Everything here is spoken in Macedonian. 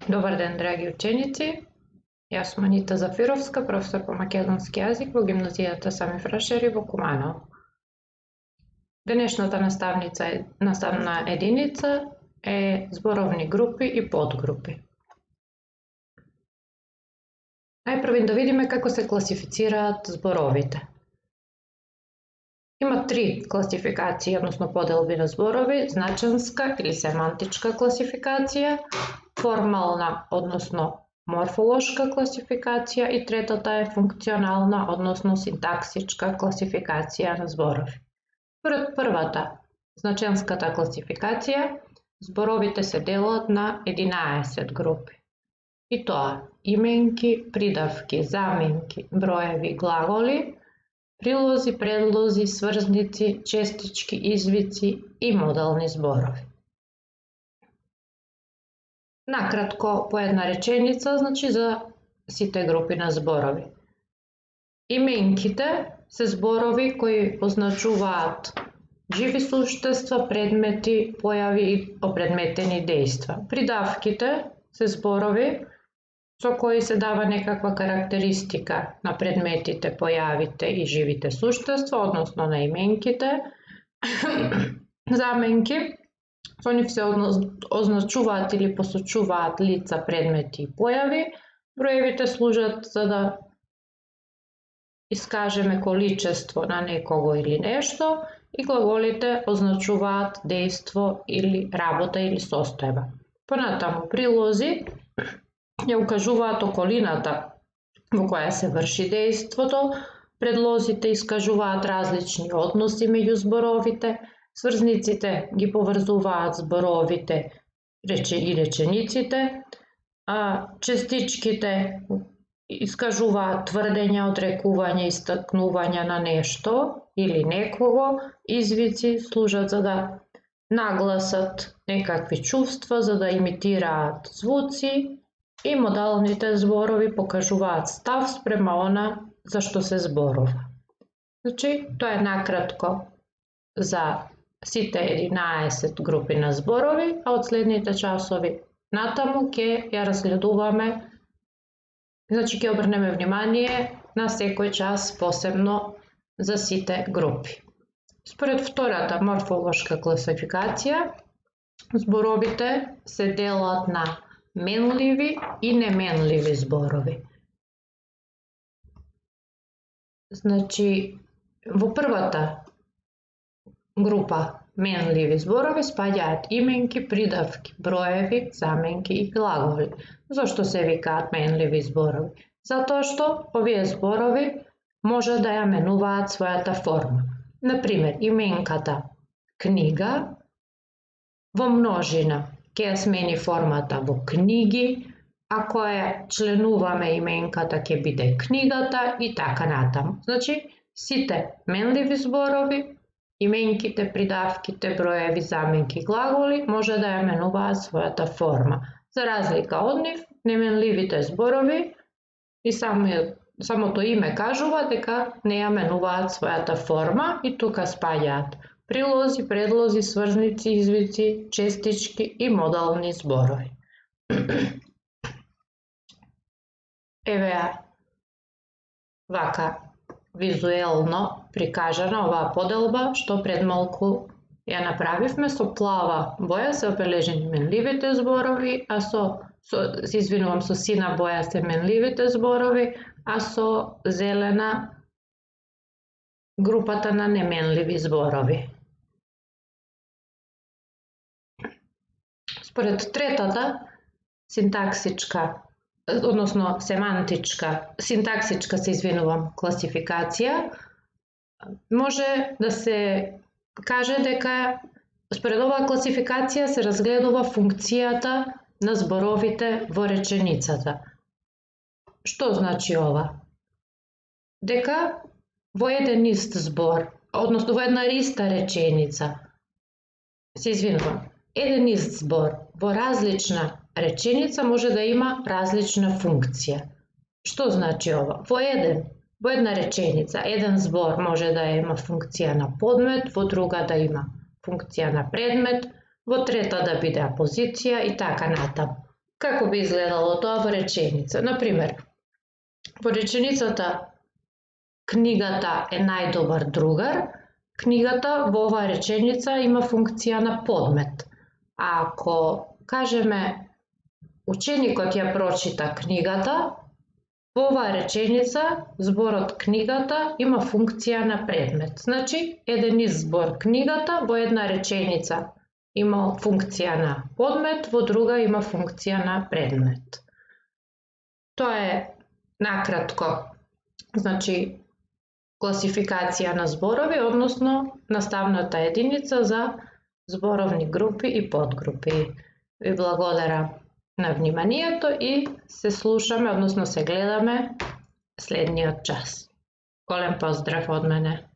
Dobar den, dраги ученици. Јас сум Анита Зафировска, професор по македонски јазик во гимназијата Сами Фрашери во Куманово. Денешната наставна единица е зборовни групи и подгрупи. Најпрво да видиме како се класифицираат зборовите. Има три класификации, односно поделби на зборови: значенска или семантичка класификација, формална, односно морфолошка класификација и третата е функционална, односно синтаксичка класификација на зборови. Според првата, значенската класификација, зборовите се делат на 11 групи. И тоа именки, придавки, заменки, броеви, глаголи, прилози, предлози, сврзници, честички, извици и модални зборови. Накратко, по една реченица, значи за сите групи на зборови. Именките се зборови кои означуваат живи суштества, предмети, појави и опредметени дејства. Придавките се зборови со кои се дава некаква карактеристика на предметите, појавите и живите суштества, односно на именките. Заменки, со нив се означуваат или посочуваат лица, предмети и појави. Броевите служат за да искажеме количество на некого или нешто и глаголите означуваат дејство или работа или состојба. Понатаму прилози ја укажуваат околината во која се врши дејството, предлозите искажуваат различни односи меѓу зборовите, сврзниците ги поврзуваат зборовите и речениците, а честичките искажуваат тврдења, одрекувања, истакнувања на нешто или некого, извици служат за да нагласат некакви чувства, за да имитираат звуци, и модалните зборови покажуваат став спрема она за што се зборува. Значи, тоа е накратко за сите 11 групи на зборови, а од следните часови натаму ќе ја разгледуваме, значи ќе обрнеме внимание на секој час посебно за сите групи. Според втората морфолошка класификација, зборовите се делат на менливи и неменливи зборови. Значи, во првата група менливи зборови спаѓаат именки, придавки, броеви, заменки и глаголи. Зошто се викаат менливи зборови? Затоа што овие зборови може да ја менуваат својата форма. Например, именката книга во множина ќе ја смени формата во книги, ако ја членуваме именката ќе биде книгата и така натаму. Значи, сите менливи зборови, именките, придавките, броеви, заменки, глаголи може да ја менуваат својата форма. За разлика од нив, неменливите зборови и самото име кажува дека не ја менуваат својата форма и тука спаѓаат прилози, предлози, сврзници, извици, честички и модални зборови. Еве ја вака визуелно прикажана оваа поделба што пред малку ја направивме. Со плава боја се обележени менливите зборови, а со сина боја се менливите зборови, а со зелена групата на неменливи зборови. Според третата синтаксичка, односно синтаксичка класификација, може да се каже дека според оваа класификација се разгледува функцијата на зборовите во реченицата. Што значи ова? Дека во еден ист збор, односно во една иста реченица, еден ист збор во различна реченица може да има различна функција. Што значи ова? Во една реченица, еден збор може да има функција на подмет, во друга да има функција на предмет, во трета да биде апозиција и така натаму. Како би изгледало тоа во реченица? Например, во реченицата книгата е најдобар другар, книгата во оваа реченица има функција на подмет. А ако кажеме ученикот ја прочита книгата, во оваа реченица зборот книгата има функција на предмет. Значи, еден избор книгата во една реченица има функција на подмет, во друга има функција на предмет. Тоа е накратко, значи, класификација на зборови, односно наставната единица за зборовни групи и подгрупи. Ви благодарам на вниманието и се слушаме, односно се гледаме следниот час. Голем поздрав од мене!